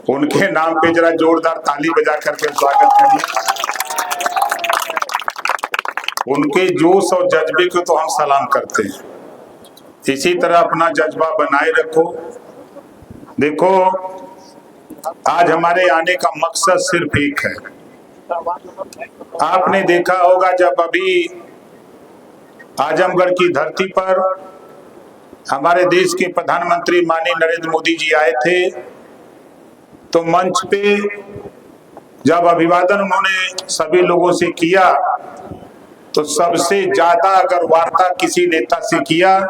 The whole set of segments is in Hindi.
उनके नाम पे जरा जोरदार ताली बजा करके स्वागत करिए। उनके जोश और जज्बे को तो हम सलाम करते हैं। इसी तरह अपना जज्बा बनाए रखो। देखो, आज हमारे आने का मकसद सिर्फ एक है। आपने देखा होगा जब अभी आजमगढ़ की धरती पर हमारे देश के प्रधानमंत्री माननीय नरेंद्र मोदी जी आए थे, तो मंच पे जब अभिवादन उन्होंने सभी लोगों से किया, तो सबसे ज्यादा अगर वार्ता किसी नेता से किया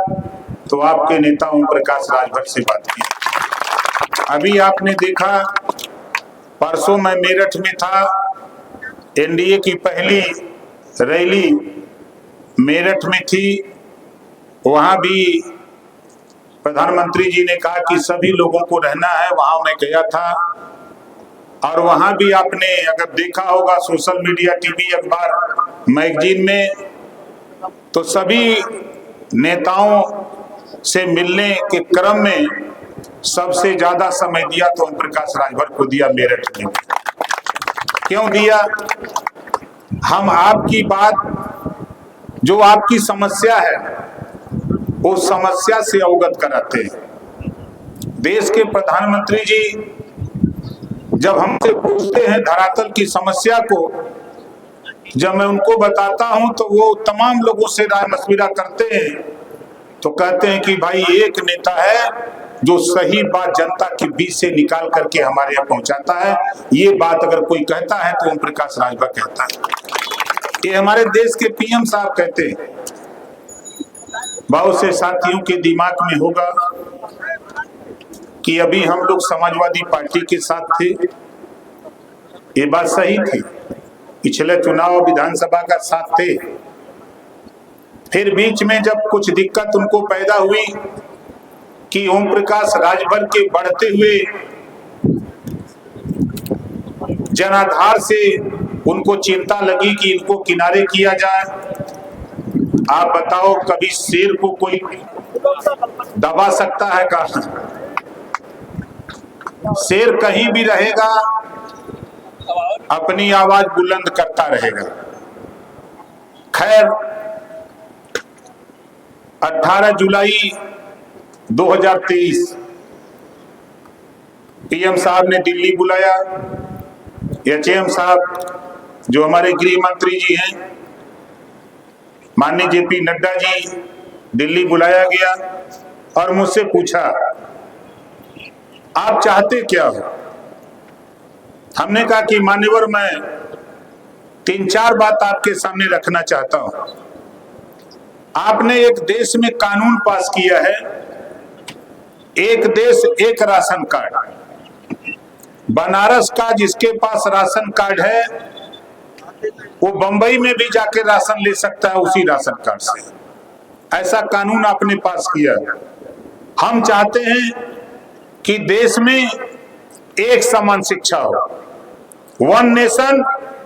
तो आपके नेता ओम प्रकाश राजभर से बात की। अभी आपने देखा, परसों मैं मेरठ में था, एनडीए की पहली रैली मेरठ में थी। वहां भी प्रधानमंत्री जी ने कहा कि सभी लोगों को रहना है, वहां मैं गया था। और वहां भी आपने अगर देखा होगा सोशल मीडिया, टीवी, अखबार, मैगजीन में, तो सभी नेताओं से मिलने के क्रम में सबसे ज्यादा समय दिया तो ओम प्रकाश राजभर को दिया मेरठ में। क्यों दिया? हम आपकी बात, जो आपकी समस्या है, उस समस्या से अवगत कराते हैं। देश के प्रधानमंत्री जी जब हमसे पूछते हैं धरातल की समस्या को, जब मैं उनको बताता हूं तो वो तमाम लोगों से राय मशविरा करते हैं, तो कहते हैं कि भाई एक नेता है जो सही बात जनता के बीच से निकाल करके हमारे यहाँ पहुंचाता है। ये बात अगर कोई कहता है तो ओम प्रकाश राजभर कहता है। ये हमारे देश के पीएम साहब कहते हैं। बहुत से साथियों के दिमाग में होगा कि अभी हम लोग समाजवादी पार्टी के साथ थे, ये बात सही थी, पिछले चुनाव विधानसभा का साथ थे। फिर बीच में जब कुछ दिक्कत उनको पैदा हुई कि ओम प्रकाश राजभर के बढ़ते हुए जनाधार से उनको चिंता लगी कि इनको किनारे किया जाए। आप बताओ, कभी शेर को कोई दबा सकता है का? शेर कहीं भी रहेगा, अपनी आवाज बुलंद करता रहेगा। खैर, 18 जुलाई 2023 पीएम साहब ने दिल्ली बुलाया। एचएम साहब जो हमारे गृह मंत्री जी हैं, माननीय जेपी नड्डा जी, दिल्ली बुलाया गया और मुझसे पूछा आप चाहते क्या हो? हमने कहा कि मान्यवर, मैं 3-4 बात आपके सामने रखना चाहता हूं। आपने एक देश में कानून पास किया है, एक देश एक राशन कार्ड। बनारस का जिसके पास राशन कार्ड है वो बंबई में भी जाके राशन ले सकता है उसी राशन कार्ड से। ऐसा कानून आपने पास किया। हम चाहते हैं कि देश में एक समान शिक्षा हो, वन नेशन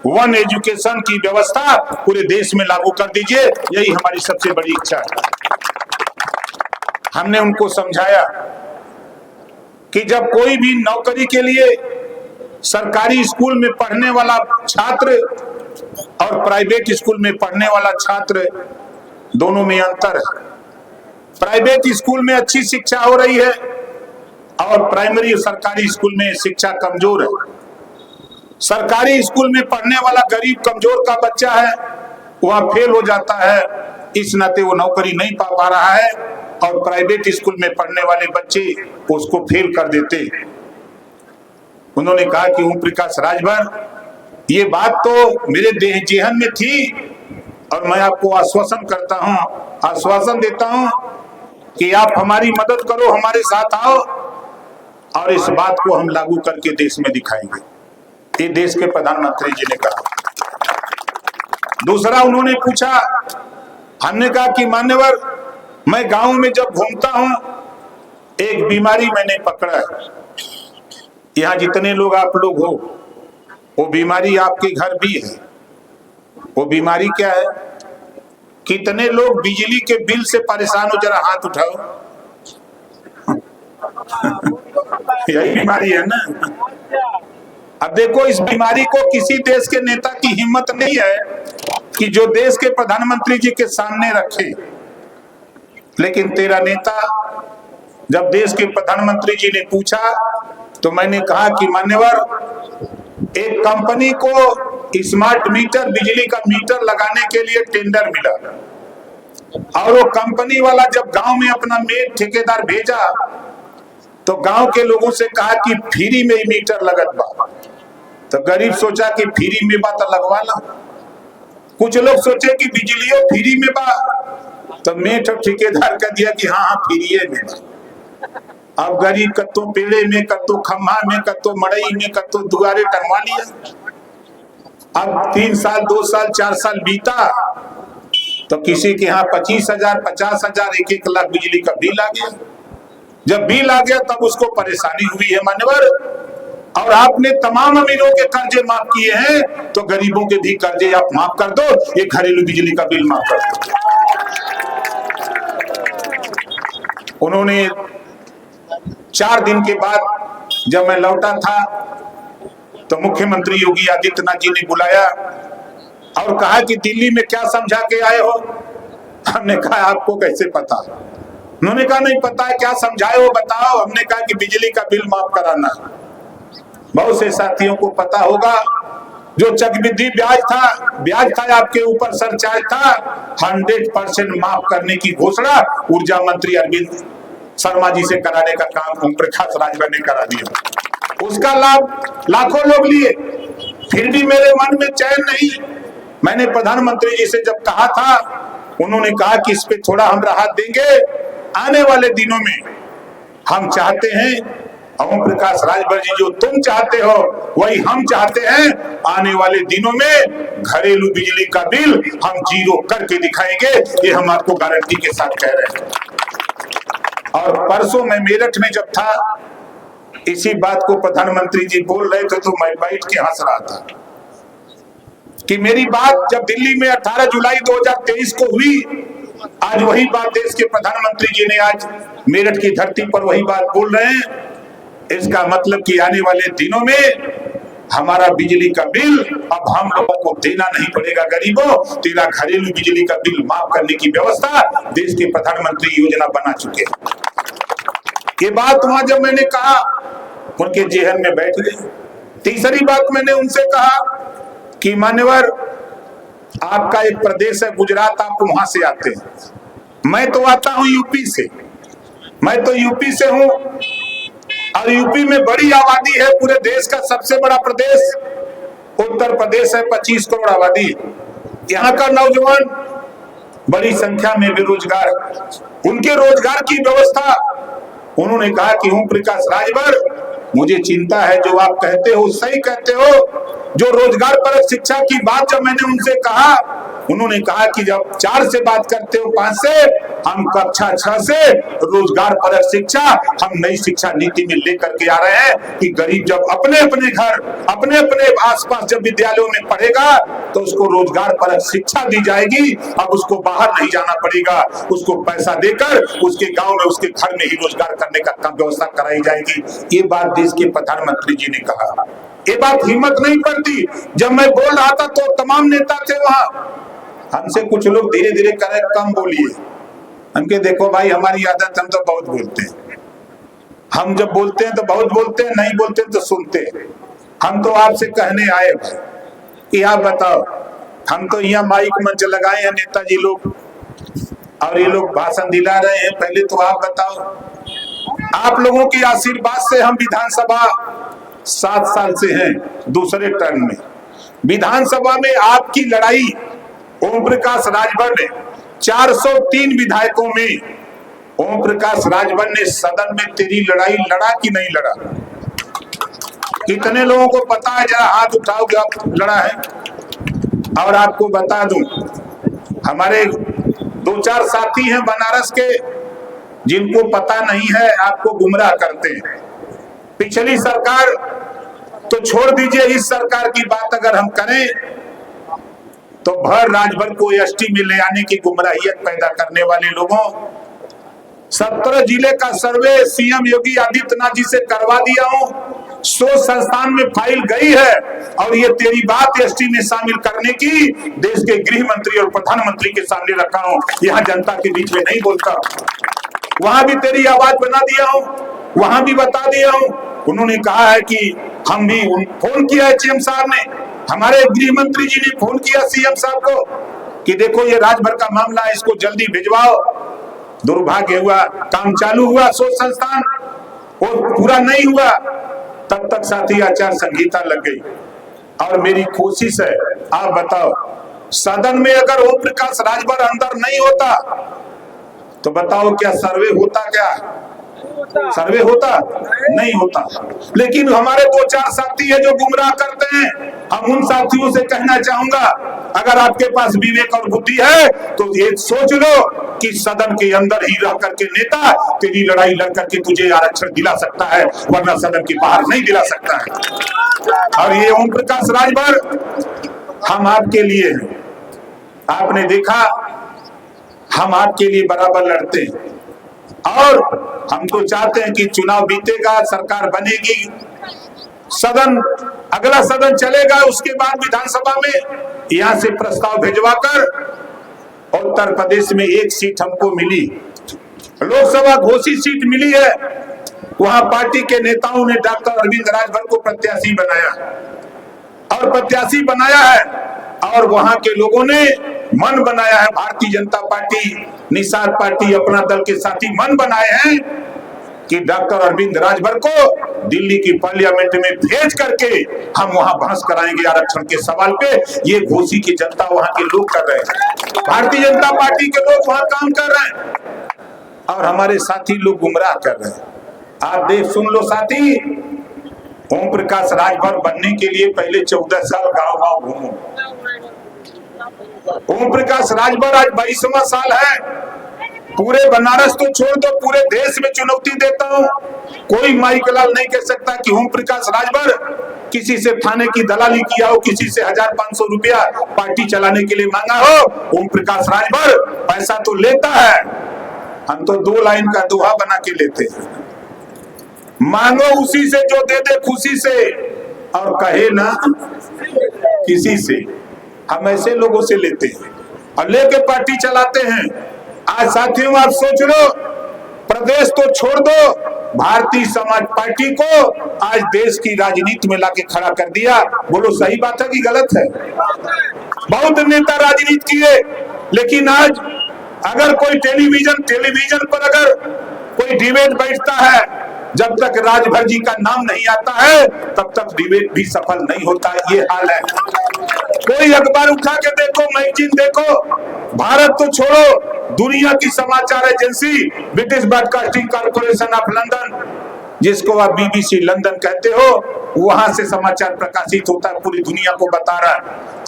वन एजुकेशन की व्यवस्था पूरे देश में लागू कर दीजिए, यही हमारी सबसे बड़ी इच्छा है। हमने उनको समझाया कि जब कोई भी नौकरी के लिए सरकारी स्कूल में पढ़ने वाला छात्र और प्राइवेट स्कूल में पढ़ने वाला छात्र, दोनों में अंतर है। प्राइवेट स्कूल में अच्छी शिक्षा हो रही है और प्राइमरी सरकारी स्कूल में शिक्षा कमजोर है। सरकारी स्कूल में पढ़ने वाला गरीब कमजोर का बच्चा है, वहां फेल हो जाता है, इस नाते वो नौकरी नहीं पा रहा है, और प्राइवेट स्कूल में पढ़ने वाले बच्चे उसको फेल कर देते। उन्होंने कहा कि ओम प्रकाश राजभर, ये बात तो मेरे जेहन में थी और मैं आपको आश्वासन करता हूं, आश्वासन देता हूं कि आप हमारी मदद करो, हमारे साथ आओ और इस बात को हम लागू करके देश में दिखाएंगे। ये देश के प्रधानमंत्री जी ने कहा। दूसरा उन्होंने पूछा, हमने कहा कि मान्यवर, मैं गांव में जब घूमता हूं एक बीमारी मैंने पकड़ा है। यहाँ जितने लोग आप लोग हो, वो बीमारी आपके घर भी है। वो बीमारी क्या है? कितने लोग बिजली के बिल से परेशान हो? जरा हाथ उठाओ। यही बीमारी है ना। अब देखो, इस बीमारी को किसी देश के नेता की हिम्मत नहीं है कि जो देश के प्रधानमंत्री जी के सामने रखे। लेकिन तेरा नेता, जब देश के प्रधानमंत्री जी ने पूछा तो मैंने कहा कि मान्यवर, एक कंपनी को स्मार्ट मीटर, बिजली का मीटर लगाने के लिए टेंडर मिला, और वो कंपनी वाला जब गांव में अपना मेट ठेकेदार भेजा तो गांव के लोगों से कहा कि फ्री में मीटर लगत बा। तो गरीब सोचा कि फ्री में बा तो लगवा ला। कुछ लोग सोचे कि बिजलियों फ्री में बा, तो मेट ठेकेदार कह दिया कि हाँ हाँ फ्री में बा। अब गरीब कत्तो पेड़े में, कत्तो खम्भा में, कत्तो मड़ई में, कत्तो दुआरे टंगवा लिया। अब 3 साल, 2 साल, 4 साल बीता तो किसी के यहाँ 25,000, 50,000, 1-1 लाख बिजली का बिल आ गया। जब बिल आ गया तब उसको परेशानी हुई है मान्यवर। और आपने तमाम अमीरों के कर्जे माफ किए हैं, तो गरीबों के भी कर्जे आप माफ कर दो, ये घरेलू बिजली का बिल माफ कर दो। उन्होंने 4 दिन के बाद जब मैं लौटा था तो मुख्यमंत्री योगी आदित्यनाथ जी ने बुलाया और कहा कि दिल्ली में क्या समझा के आए हो। हमने कहा आपको कैसे पता। उन्होंने कहा नहीं पता है, क्या समझाए हो बताओ। हमने कहा कि बिजली का बिल माफ कराना। बहुत से साथियों को पता होगा, जो चक्रवृद्धि ब्याज था आपके ऊपर, सरचार्ज था, 100% माफ करने की घोषणा ऊर्जा मंत्री अरविंद शर्मा जी से कराने का काम ओम प्रकाश राजभर ने करा दिया। उसका लाभ लाखों लोग लिए, फिर भी मेरे मन में चैन नहीं। मैंने प्रधानमंत्री जी से जब कहा था, उन्होंने कहा कि इस पे थोड़ा हम राहत देंगे। आने वाले दिनों में हम चाहते हैं, ओम प्रकाश राजभर जी, जो तुम चाहते हो वही हम चाहते हैं। आने वाले दिनों में घरेलू बिजली का बिल हम 0 करके दिखाएंगे, ये हम आपको गारंटी के साथ कह रहे हैं। और परसों मैं मेरठ में जब था, इसी बात को प्रधानमंत्री जी बोल रहे थे तो मैं बैठ के हंस रहा था कि मेरी बात जब दिल्ली में 18 जुलाई 2023 को हुई, आज वही बात देश के प्रधानमंत्री जी ने आज मेरठ की धरती पर वही बात बोल रहे हैं। इसका मतलब कि आने वाले दिनों में हमारा बिजली का बिल अब हम लोगों को देना नहीं पड़ेगा। गरीबों, तेरा घरेलू बिजली का बिल माफ करने की व्यवस्था देश के प्रधानमंत्री योजना बना चुके हैं। ये बात वहां जब मैंने कहा, उनके जेहन में बैठ गई। तीसरी बात मैंने उनसे कहा कि मान्यवर, आपका एक प्रदेश है गुजरात, आप वहां से आते हैं, मैं तो आता हूं यूपी से। मैं तो यूपी से हूं और यूपी में बड़ी आबादी है। पूरे देश का सबसे बड़ा प्रदेश उत्तर प्रदेश है, 25 करोड़ आबादी। यहाँ का नौजवान बड़ी संख्या में बेरोजगार, उनके रोजगार की व्यवस्था। उन्होंने कहा कि ओम प्रकाश राजभर, मुझे चिंता है, जो आप कहते हो सही कहते हो। जो रोजगार परक शिक्षा की बात जब मैंने उनसे कहा, उन्होंने कहा कि जब 4 से बात करते हो 5 से, हम कक्षा 6 से रोजगार परक शिक्षा हम नई शिक्षा नीति में लेकर के आ रहे हैं कि गरीब जब अपने अपने घर, अपने अपने आसपास जब विद्यालयों में पढ़ेगा तो उसको रोजगार परक शिक्षा दी जाएगी। अब उसको बाहर नहीं जाना पड़ेगा, उसको पैसा देकर उसके गांव में, उसके घर में ही रोजगार करने का व्यवस्था कराई जाएगी। ये बात देश के प्रधानमंत्री जी ने कहा। ये बात हिम्मत नहीं पड़ती। जब मैं बोल रहा था तो तमाम नेता थे वहां, हमसे कुछ लोग धीरे धीरे करे कम बोलिए। हमके देखो भाई, हमारी आदत, हम तो बहुत बोलते हैं। हम जब बोलते हैं तो बहुत बोलते हैं, नहीं बोलते तो सुनते हैं। हम तो आपसे कहने आए भाई कि आप बताओ, हम तो यहाँ माइक मंच लगाए हैं नेताजी लोग और ये लोग भाषण दिला रहे हैं। पहले तो आप बताओ, आप लोगों की आशीर्वाद से हम विधानसभा 7 साल से हैं, दूसरे टर्म में। विधानसभा में आपकी लड़ाई ओम प्रकाश राजभर ने 403 विधायकों में ओम प्रकाश राजभर ने सदन में तेरी लड़ाई लड़ा कि नहीं लड़ा? कितने लोगों को पता है? जरा हाथ उठाओगे आप लड़ा है। और आपको बता दूं, हमारे 2-4 साथी हैं बनारस के, जिनको पता नहीं है, आपको गुमराह करते हैं। पिछली सरकार तो छोड़ दीजिए, इस सरकार की बात अगर हम करें तो भर राजभर को एसटी में ले आने की गुमराहियत पैदा करने वाले लोगों, 17 जिले का सर्वे सीएम योगी आदित्यनाथ जी से करवा दिया हूं। 100 संस्थान में फाइल गई है और ये तेरी बात एसटी में शामिल करने की देश के गृह मंत्री और प्रधानमंत्री के सामने रखा हूं। यहाँ जनता के बीच में नहीं बोलता। वहां भी तेरी आवाज बना दिया हूं, वहां भी बता दिया हूं। उन्होंने कहा है कि हम भी फोन किया है, सीएम साहब ने, हमारे गृह मंत्री जी ने फोन किया सीएम साहब को कि देखो ये राजभर का मामला है, इसको जल्दी भिजवाओ। दुर्भाग्य हुआ, काम चालू हुआ 100 संस्थान और पूरा नहीं हुआ, तब तक साथी आचार संहिता लग गई। और मेरी कोशिश है, आप बताओ सदन में अगर ओम प्रकाश राजभर अंदर नहीं होता तो बताओ क्या सर्वे होता? क्या सर्वे होता? नहीं होता। लेकिन हमारे 2-4 साथी है जो गुमराह करते हैं। हम उन साथियों से कहना चाहूंगा, अगर आपके पास विवेक और बुद्धि है तो ये सोच लो कि सदन के अंदर ही रह करके नेता तेरी लड़ाई लड़ करके तुझे आरक्षण दिला सकता है, वरना सदन के बाहर नहीं दिला सकता है। और ये ओम प्रकाश राजभर हम आपके लिए हैं। आपने देखा हम आपके लिए बराबर लड़ते हैं और हम तो चाहते हैं कि चुनाव बीतेगा, सरकार बनेगी, सदन अगला सदन चलेगा, उसके बाद विधानसभा में यहां से प्रस्ताव भिजवाकर उत्तर प्रदेश में 1 सीट हमको मिली, लोकसभा घोषित सीट मिली है। वहां पार्टी के नेताओं ने डॉक्टर अरविंद राजभर को प्रत्याशी बनाया है और वहां के लोगों ने मन बनाया है, भारतीय जनता पार्टी, निषाद पार्टी, अपना दल के साथी मन बनाए हैं कि डॉक्टर अरविंद राजभर को दिल्ली की पार्लियामेंट में भेज करके हम वहां बहस कराएंगे आरक्षण के सवाल पे। ये घोषी की जनता वहां के लोग कर रहे हैं, भारतीय जनता पार्टी के लोग वहां काम कर रहे हैं और हमारे साथी लोग गुमराह कर रहे हैं। आप देख सुन लो साथी, ओम प्रकाश राजभर बनने के लिए पहले 14 साल गांव-गांव घूमो। ओम प्रकाश राजभर आज 22वां साल है। पूरे बनारस तो छोड़ दो, पूरे देश में चुनौती देता हूं। कोई माइक लाल नहीं कह सकता कि ओम प्रकाश राजभर किसी से थाने की दलाली किया हो, किसी से 1500 रुपया पार्टी चलाने के लिए मांगा हो। ओम प्रकाश राजभर पैसा तो लेता है, हम तो 2 लाइन का दोहा बना के लेते हैं, मांगो उसी से जो दे दे खुशी से और कहे ना किसी से। हम ऐसे लोगों से लेते हैं और लेके पार्टी चलाते हैं। आज साथियों आप सोच लो, प्रदेश तो छोड़ दो, भारतीय समाज पार्टी को आज देश की राजनीति में लाके खड़ा कर दिया। बोलो सही बात है कि गलत है? बहुत नेता राजनीति किए, लेकिन आज अगर कोई टेलीविजन पर अगर कोई डिबेट बैठता है, जब तक राजभर जी का नाम नहीं आता है तब तक डिबेट भी सफल नहीं होता। ये हाल है। कोई अखबार उठा के देखो, मैगजीन देखो, भारत तो छोड़ो, दुनिया की समाचार agency British broadcasting corporation of London, जिसको आप बीबीसी लंदन कहते हो, वहां से समाचार प्रकाशित होता है, पूरी दुनिया को बता रहा है।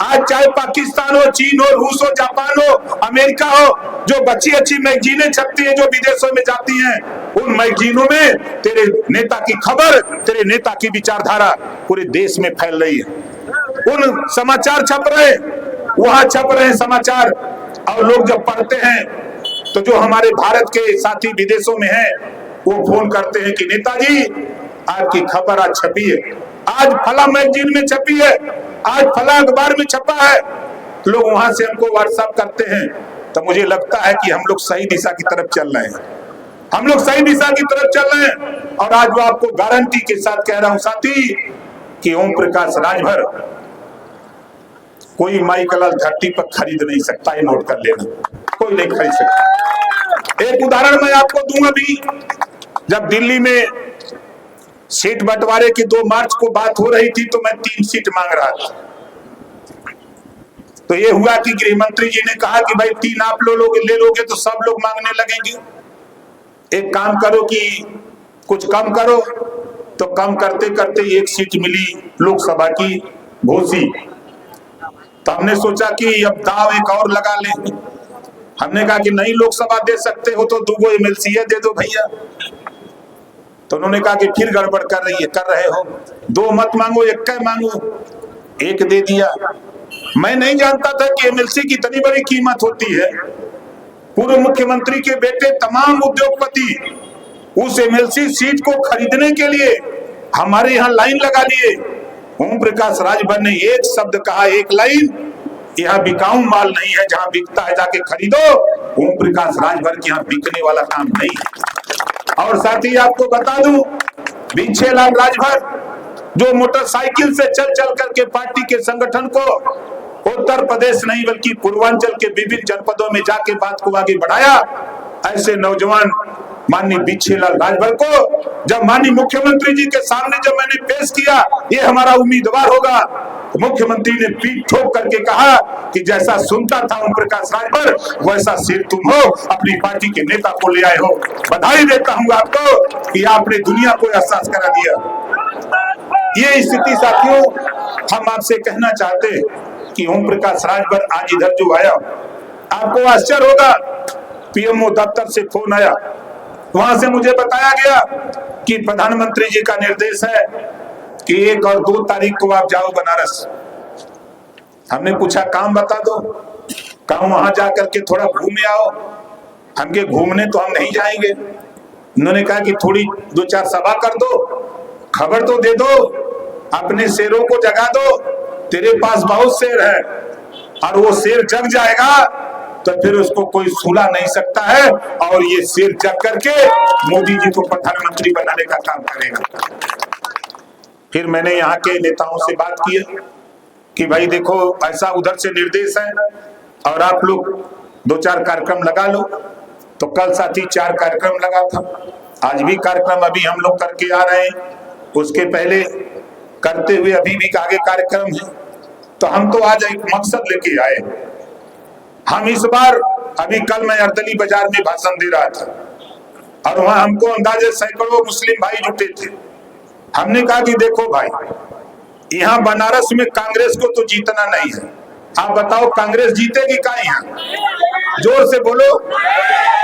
आज चाहे पाकिस्तान हो, चीन हो, रूस हो, जापान हो, अमेरिका हो, जो अच्छी मैगजीनें छपती हैं, जो विदेशों में जाती हैं, उन मैगजीनों में तेरे नेता की खबर, तेरे नेता की विचारधारा पूरे देश में फैल रही है। उन समाचार छप रहे, वहां छप रहे समाचार, और लोग जब पढ़ते हैं तो जो हमारे भारत के साथी विदेशों में हैं, वो फोन करते हैं कि नेताजी आपकी खबर आज छपी है, आज फला मैगजीन में छपी है, आज फला अखबार में छपा है। लोग वहां से हमको व्हाट्सएप करते हैं, तो मुझे लगता है कि हम लोग सही दिशा की तरफ चल रहे हैं, हम लोग सही दिशा की तरफ चल रहे हैं। और आज वो आपको गारंटी के साथ कह रहा हूं साथी कि ओम प्रकाश राजभर कोई माइकलाल धरती पर खरीद नहीं सकता, ये नोट कर लेना, कोई नहीं खरीद सकता। एक उदाहरण मैं आपको दूंगा भी, जब दिल्ली में सीट बंटवारे की 2 मार्च को बात हो रही थी तो मैं 3 सीट मांग रहा था। तो ये हुआ कि गृह मंत्री जी ने कहा कि भाई 3 आप लोग ले लोगे तो सब लोग मांगने लगेंगे, एक काम करो कि कुछ कम करो। तो कम करते करते 1 सीट मिली लोकसभा की घोषी। तो हमने सोचा कि अब दाव एक और लगा लें। हमने कहा कि नहीं लोकसभा दे सकते हो तो 2 एमएलसी दे दो भैया। तो उन्होंने कहा कि फिर गड़बड़ कर रहे हो, 2 मत मांगो, 1 मांगो। 1 दे दिया। मैं नहीं जानता था कि एमएलसी की इतनी बड़ी कीमत होती है। पूर्व मुख्यमंत्री के बेटे, तमाम उद्योगपति उस एमएलसी सीट को खरीदने के लिए हमारे यहाँ लाइन लगा लिए। ओम प्रकाश राजभर ने एक शब्द कहा, एक लाइन, यहाँ बिकाऊ माल नहीं है, जहां बिकता है जाके खरीदो। ओम प्रकाश राजभर के यहाँ बिकने वाला काम नहीं है। और साथ ही आपको बता दूं, भिक्षेलाल राजभर जो मोटरसाइकिल से चल चल करके पार्टी के संगठन को उत्तर प्रदेश नहीं बल्कि पूर्वांचल के विभिन्न जनपदों में जाके बात को आगे बढ़ाया, ऐसे नौजवान माननीय भिक्षेलाल राजभर को जब माननीय मुख्यमंत्री जी के सामने जब मैंने पेश किया, ये हमारा उम्मीदवार होगा, तो मुख्यमंत्री ने पीठ ठोक करके कहा कि जैसा सुनता था ओम प्रकाश राजभर, वैसा सिर तुम हो, अपनी पार्टी के नेता को ले आए हो। बधाई देता हूं आपको कि आपने दुनिया को एहसास करा दिया। ये स्थिति साथियों, हम आपसे कहना चाहते हैं कि ओम प्रकाश राजभर आज इधर जो आया, आपको आश्चर्य होगा, पीएमओ दफ्तर से फोन आया, वहां से मुझे बताया गया कि प्रधानमंत्री जी का निर्देश है कि 1 और 2 तारीख को आप जाओ बनारस। हमने पूछा काम बता दो, कहा वहां जाकर के थोड़ा घूम आओ। हमके घूमने तो हम नहीं जाएंगे। उन्होंने कहा कि थोड़ी 2-4 सभा कर दो, खबर तो दे दो, अपने शेरों को जगा दो, तेरे पास बहुत शेर है और वो शेर जग जाएगा तो फिर उसको कोई सुला नहीं सकता है, और ये शेर जग करके मोदी जी को प्रधानमंत्री बनाने का काम करेगा। फिर मैंने यहाँ के नेताओं से बात की कि भाई देखो, ऐसा उधर से निर्देश है और आप लोग 2-4 कार्यक्रम लगा लो। तो कल साथी 4 कार्यक्रम लगा था, आज भी कार्यक्रम अभी हम लोग करके आ रहे हैं, उसके पहले करते हुए अभी भी आगे कार्यक्रम है। तो हम तो आज एक मकसद लेके आए। हम इस बार, अभी कल मैं अर्दली बाजार में भाषण दे रहा था और वहां हमको अंदाजे सैकड़ों मुस्लिम भाई जुटे थे। हमने कहा कि देखो भाई, यहाँ बनारस में कांग्रेस को तो जीतना नहीं है, आप बताओ कांग्रेस जीतेगी क्या? यहाँ जोर से बोलो,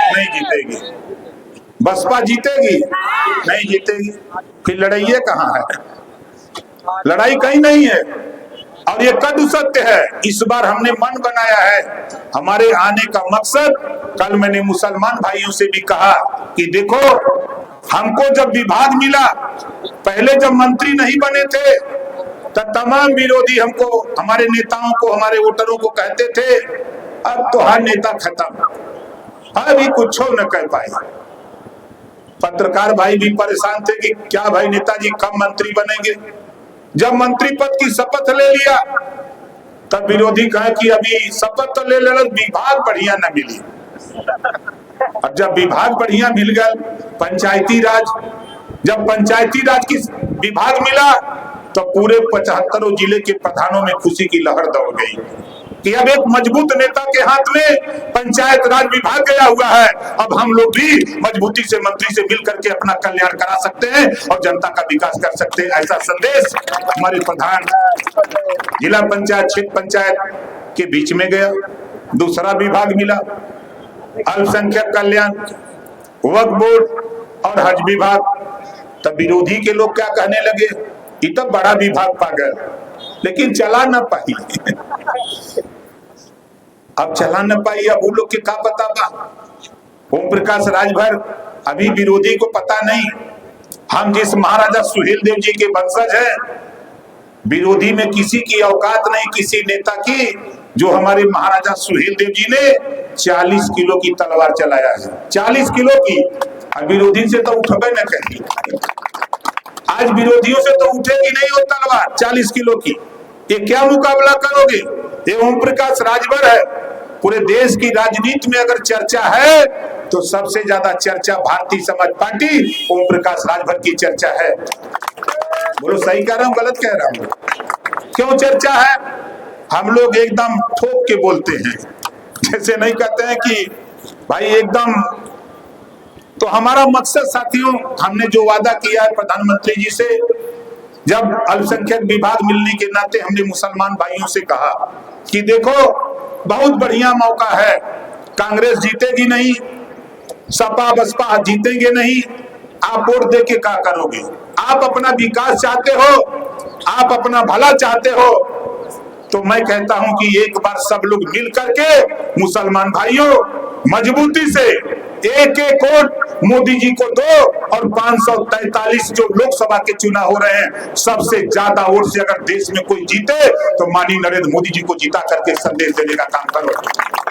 नहीं जीतेगी। बसपा जीतेगी? नहीं जीतेगी। फिर लड़ाई कहाँ है? लड़ाई कहीं नहीं है। और ये कदू सत्य है। इस बार हमने मन बनाया है, हमारे आने का मकसद, कल मैंने मुसलमान भाइयों से भी कहा कि देखो, हमको जब विभाग मिला, पहले जब मंत्री नहीं बने थे तब तमाम विरोधी हमको, हमारे नेताओं को, हमारे वोटरों को कहते थे अब तो हर नेता खत्म, अभी कुछ न कह पाए। पत्रकार भाई भी परेशान थे कि क्या भाई नेताजी कब मंत्री बनेंगे। जब मंत्री पद की शपथ ले लिया तब विरोधी कहा कि अभी शपथ तो ले लेना, विभाग बढ़िया न मिली। अब जब विभाग बढ़िया मिल गया, पंचायती राज, जब पंचायती राज की विभाग मिला तो पूरे 75 जिले के प्रधानों में खुशी की लहर दौड़ गई कि अब एक मजबूत नेता के हाथ में पंचायत राज विभाग गया हुआ है, अब हम लोग भी मजबूती से मंत्री से मिल करके अपना कल्याण करा सकते हैं और जनता का विकास कर सकते हैं। ऐसा संदेश हमारे प्रधान जिला पंचायत, क्षेत्र पंचायत के बीच में गया। दूसरा विभाग मिला, अल्पसंख्यक कल्याण, वक्फ बोर्ड और हज विभाग। तब विरोधी के लोग क्या कहने लगे, ये तो बड़ा विभाग पा गया, लेकिन चला न पाई। अब चला न पाई, अब वो लोग के क्या पता था। ओम प्रकाश राजभर अभी विरोधी को पता नहीं, हम जिस महाराजा सुहेलदेव जी के वंशज हैं, विरोधी में किसी की औकात नहीं, किसी नेता की, जो हमारे महाराजा सुहेलदेव जी ने 40 किलो की तलवार चलाया है, 40 किलो की। अब विरोधी से तो उठबे न कहीं, आज विरोधियों से तो उठेगी नहीं वो तलवार 40 किलो की। ये क्या मुकाबला करोगे? ये ओम प्रकाश राजभर है। पूरे देश की राजनीति में अगर चर्चा है तो सबसे ज्यादा चर्चा भारतीय समाज पार्टी ओम प्रकाश राजभर की चर्चा है। बोलो सही कह रहा हूं, गलत कह रहा हूं? क्यों चर्चा है? हम लोग एकदम ठोक के बोलते हैं, जैसे नहीं कहते हैं कि भाई एकदम। तो हमारा मकसद साथियों, हमने जो वादा किया है प्रधानमंत्री जी से, जब अल्पसंख्यक विभाग मिलने के नाते हमने मुसलमान भाइयों से कहा कि देखो बहुत बढ़िया मौका है, कांग्रेस जीतेगी नहीं, सपा बसपा जीतेंगे नहीं, आप वोट दे के क्या करोगे? आप अपना विकास चाहते हो, आप अपना भला चाहते हो, तो मैं कहता हूं कि एक बार सब लोग मिल करके मुसलमान भाइयों मजबूती से एक एक वोट मोदी जी को दो और 543 जो लोकसभा के चुनाव हो रहे हैं, सबसे ज्यादा वोट से अगर देश में कोई जीते तो माननीय नरेंद्र मोदी जी को जीता करके संदेश देने का काम करो।